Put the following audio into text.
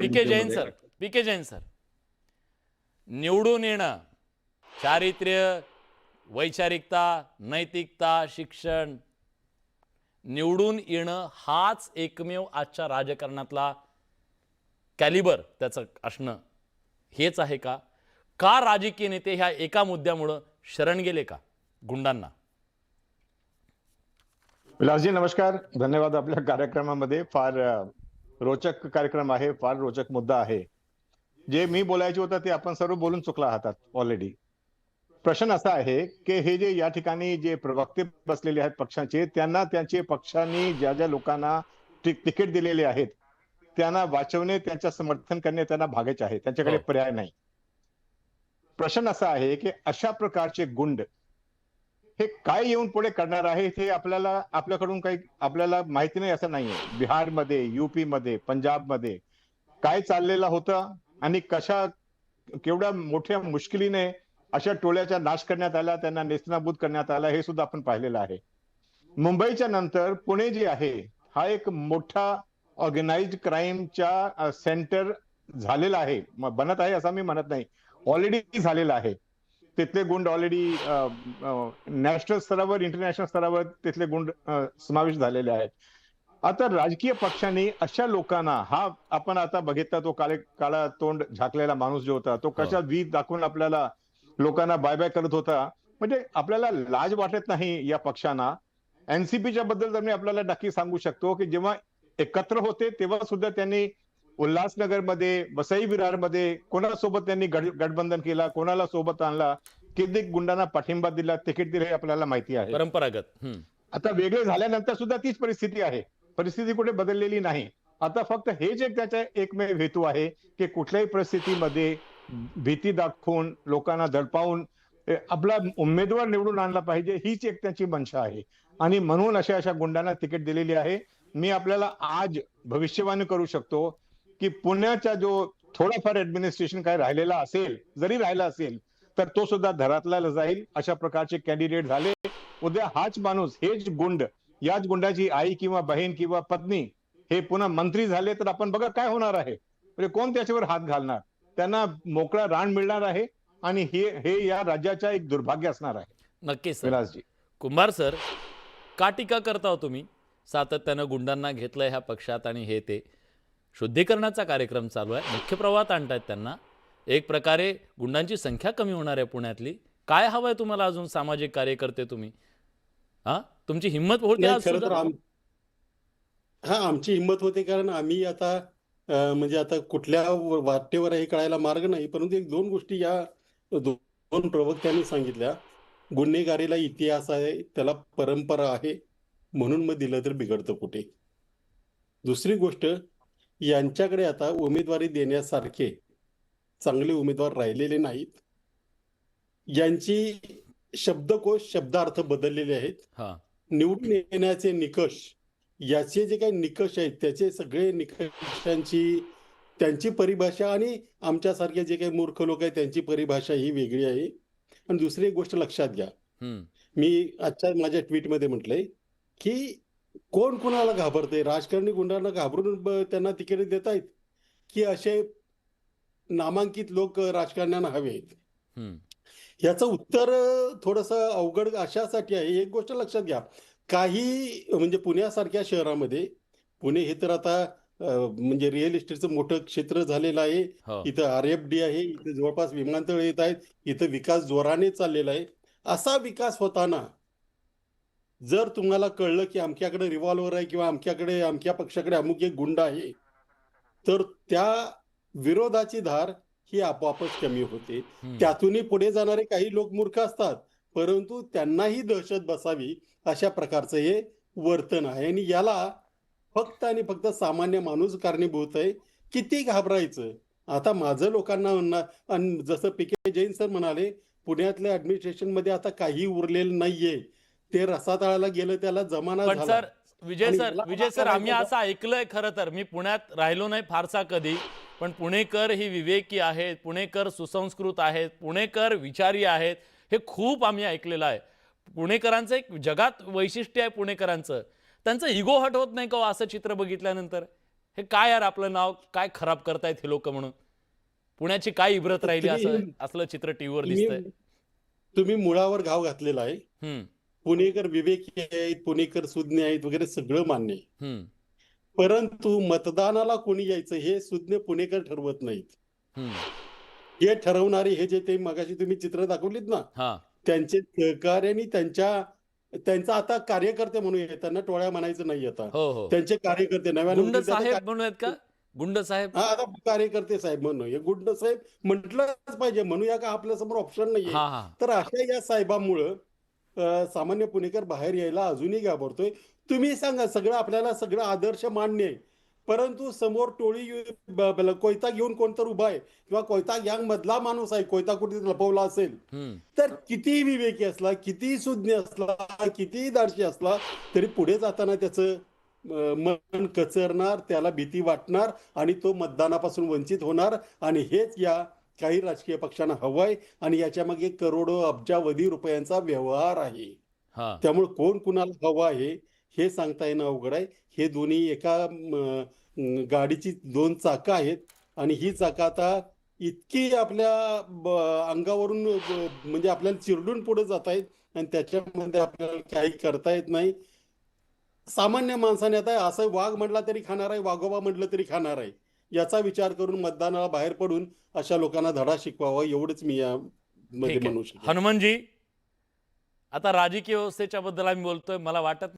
पीके Jain sir, पीके Jain sir, निवडून येणं, चारित्र्य, वैचारिकता, नैतिकता, शिक्षण, निवडून येणं हाच एकमेव आजच्या राजकारणातला कॅलिबर त्याचं असणं हेच आहे का? का राजकीय नेते ह्या एका मुद्द्यामुळे शरण गेले का गुंडांना? विलासजी नमस्कार, धन्यवाद. आपल्या कार्यक्रमामध्ये फार रोचक कार्यक्रम आहे, फार रोचक मुद्दा आहे. जे मी बोलायचे होतं ते आपण सर्व बोलून चुकला आहात ऑलरेडी. प्रश्न असा आहे की हे जे या ठिकाणी जे प्रवक्ते बसलेले आहेत पक्षाचे, त्यांना त्यांचे पक्षांनी ज्या ज्या लोकांना तिकीट दिलेले आहेत त्यांना वाचवणे, त्यांचं समर्थन करणे त्यांना भागायचे आहे, त्यांच्याकडे पर्याय नाही. प्रश्न असा आहे की अशा प्रकारचे गुंड हे काय येऊन पुढे करणार आहे हे आपल्याकडून काही आपल्याला माहिती नाही असं नाहीये. बिहारमध्ये, युपी मध्ये, पंजाबमध्ये काय चाललेलं होतं आणि केवढ्या मोठ्या मुश्किलीने अशा टोळ्याचा नाश करण्यात आला, त्यांना नेस्तनाबूत करण्यात आला, हे सुद्धा आपण पाहिलेलं आहे. मुंबईच्या नंतर पुणे जे आहे हा एक मोठा ऑर्गनाइज्ड क्राईमच्या सेंटर झालेला आहे. बनत आहे असं मी म्हणत नाही, ऑलरेडी झालेला आहे. तिथले गुंड ऑलरेडी नॅशनल स्तरावर, इंटरनॅशनल स्तरावर तिथले गुंड समावेश झालेले आहेत. आता राजकीय पक्षांनी अशा लोकांना, हा आपण आता बघितला तो काळा तोंड झाकलेला माणूस जो होता तो कशा वीज दाखवून आपल्याला लोकांना बाय बाय करत होता. म्हणजे आपल्याला लाज वाटत नाही या पक्षांना. एनसीपीच्या बद्दल तर मी आपल्याला नक्की सांगू शकतो की जेव्हा एकत्र होते तेव्हा सुद्धा त्यांनी उल्हासनगरमध्ये, वसई विरारमध्ये कोणासोबत त्यांनी गठबंधन केला, कोणाला सोबत आणला, किती गुंडांना पाठिंबा दिला, तिकीट दिले हे आपल्याला माहिती आहे. परंपरागत. आता वेगळे झाल्यानंतर सुद्धा तीच परिस्थिती आहे, परिस्थिती कुठे बदललेली नाही. आता फक्त हेच एक त्याचा एकमेव हेतू आहे की कुठल्याही परिस्थितीमध्ये भीती दाखवून लोकांना दडपावून आपला उमेदवार निवडून आणला पाहिजे, हीच एक त्यांची मंशा आहे. आणि म्हणून अशा गुंडांना तिकीट दिलेली आहे. मी आपल्याला आज भविष्यवाणी करू शकतो की पुण्याचा जो थोडाफार ऍडमिनिस्ट्रेशन काय राहिलेला असेल, जरी राहिला असेल तर तो सुद्धा धरातला जाईल. अशा प्रकारचे कॅन्डिडेट झाले. उद्या हाच माणूस, हेच गुंड, याच गुंडाची आई किंवा बहीण किंवा पत्नी हे पुन्हा मंत्री झाले तर आपण बघा काय होणार आहे. म्हणजे कोण त्याच्यावर हात घालणार? त्यांना मोकळा रान मिळणार आहे आणि हे या राज्याचा एक दुर्भाग्य असणार आहे. नक्कीच विलासजी. कुंभार सर, का टीका करता हो तुम्ही? सातत्यानं गुंडांना घेतलंय ह्या पक्षात आणि हे ते शुद्धीकरणाचा कार्यक्रम चालू आहे, मुख्य प्रवाहात आणतायत त्यांना. एक प्रकारे गुंडांची संख्या कमी होणार आहे पुण्यातली. काय हवंय तुम्हाला अजून? सामाजिक कार्यकर्ते तुम्ही, हा तुमची हिंमत होते आज खरं सुद्धा? तर आमची हिंमत होते, कारण आम्ही आता म्हणजे आता कुठल्या वाटेवर हे कळायला मार्ग नाही. परंतु एक दोन गोष्टी या दोन प्रवक्त्यांनी सांगितल्या. गुन्हेगारीला इतिहास आहे, त्याला परंपरा आहे, म्हणून मग दिलं तर बिघडतं कुठे. दुसरी गोष्ट, यांच्याकडे आता उमेदवारी देण्यासारखे चांगले उमेदवार राहिलेले नाहीत. यांची शब्दकोश, शब्दार्थ बदललेले आहेत. निवडून येण्याचे निकष, याचे जे काही निकष आहेत त्याचे सगळे निकषांची त्यांची परिभाषा आणि आमच्यासारखे जे काही मूर्ख लोक आहेत त्यांची परिभाषा ही वेगळी आहे. आणि दुसरी एक गोष्ट लक्षात घ्या, मी आजच्या माझ्या ट्विटमध्ये म्हटलंय की कोण कोणाला घाबरते? राजकारणी गुंडांना घाबरून त्यांना तिकीट देत आहेत की असे नामांकित लोक राजकारण्यांना हवे आहेत? याचं उत्तर थोडंसं अवघड अशासाठी आहे. एक गोष्ट लक्षात घ्या, काही म्हणजे पुण्यासारख्या शहरामध्ये, पुणे हे तर आता म्हणजे रिअल इस्टेटचं मोठं क्षेत्र झालेलं आहे. इथं RFD आहे, इथं जवळपास विमानतळ येत आहेत, इथं विकास जोराने चाललेला आहे. असा विकास होताना जर तुम्हाला कळलं की आमच्याकडे रिव्हॉल्वर आहे किंवा आमच्या पक्षाकडे अमुक एक गुंड आहे, तर त्या विरोधाची धार ही आपोआपच कमी होते. त्यातूनही पुढे जाणारे काही लोक मूर्ख असतात, परंतु त्यांनाही दहशत बसावी अशा प्रकारचं हे वर्तन आहे. आणि याला फक्त आणि फक्त सामान्य माणूस कारणीभूत आहे. किती घाबरायचं? आता माझं लोकांना म्हणणं, आणि जसं पीके जैन सर म्हणाले, पुण्यातल्या ऍडमिनिस्ट्रेशन मध्ये आता काही उरलेलं नाहीये. ते रसातळाला गेलं, त्याला जमाना पण झाला. सर, विजय सर, आम्ही असं ऐकलंय, खरं तर मी पुण्यात राहिलो नाही फारसा कधी, पण पुणेकर ही विवेकी आहेत, पुणेकर सुसंस्कृत आहेत, पुणेकर विचारी आहेत, हे खूप आम्ही ऐकलेलं आहे. पुणेकरांचं एक जगात वैशिष्ट्य आहे पुणेकरांचं. त्यांचं इगो हट होत नाही का असं चित्र बघितल्यानंतर? हे काय यार, आपलं नाव काय खराब करतायत हे लोक म्हणून, पुण्याची काय इब्रत राहिली, असं असलं चित्र टीव्हीवर दिसतंय. तुम्ही मुळावर घाव घातलेला आहे. हम्म, पुणेकर विवेकी आहेत, पुणेकर सुज्ञ आहेत वगैरे सगळं मान्य आहे. हम्म, परंतु मतदानाला कोणी यायचं हे सुज्ञ पुणेकर ठरवत नाहीत. हम्म. हे ठरवणारे हे जे ते मगाशी तुम्ही चित्र दाखवलीत ना, हा, त्यांचे सहकार्याने त्यांचा आता कार्यकर्ते म्हणूया, त्यांना टोळ्या म्हणायचं नाही आता. हो हो. त्यांचे कार्यकर्ते नव्याने गुंड उठलेले साहेब म्हणूयात का, गुंड साहेब. हा, आता कार्यकर्ते साहेब म्हणूया, गुंड साहेब म्हटलंच पाहिजे, म्हणूया का आपल्यासमोर ऑप्शन नाहीये. हा हा. तर अशा या साहेबांमुळं सामान्य पुणेकर बाहेर यायला अजूनही घाबरतोय. तुम्ही सांगा, सगळं सगळं आदर्श मान्य आहे, परंतु समोर टोळी कोयता घेऊन कोणतर उभा आहे किंवा कोयता गँग मधला माणूस आहे, कोयता कुठे लपवला असेल, हम्म, तर कितीही विवेकी असला, कितीही सुज्ञ असला, कितीही दार्शी असला, तरी पुढे जाताना त्याचं मन कचरणार, त्याला भीती वाटणार आणि तो मतदानापासून वंचित होणार. आणि हेच या काही राजकीय पक्षांना हवंय आणि याच्या मागे करोडो अब्जावधी रुपयांचा व्यवहार आहे. हा. त्यामुळे कोण कुणाला हवं आहे हे सांगता येणं अवघड आहे. हे दोन्ही एका गाडीची दोन चाकं आहेत आणि ही चाकं आता इतकी आपल्या अंगावरून म्हणजे आपल्याला चिरडून पुढे जात आहेत आणि त्याच्यामध्ये आपल्याला काही करता येत नाही. सामान्य माणसाने आता असं वाघ म्हटला तरी खाणार आहे, वाघोबा म्हटलं तरी खाणार आहे, याचा विचार करून मतदानाला बाहेर पडून अशा लोकांना धडा शिकवावा, एवढंच मी या मध्ये ठीक आहे. म्हणू शकतो. हनुमानजी, आता राजकीय व्यवस्थेच्या बद्दल आम्ही बोलतोय, मला वाटत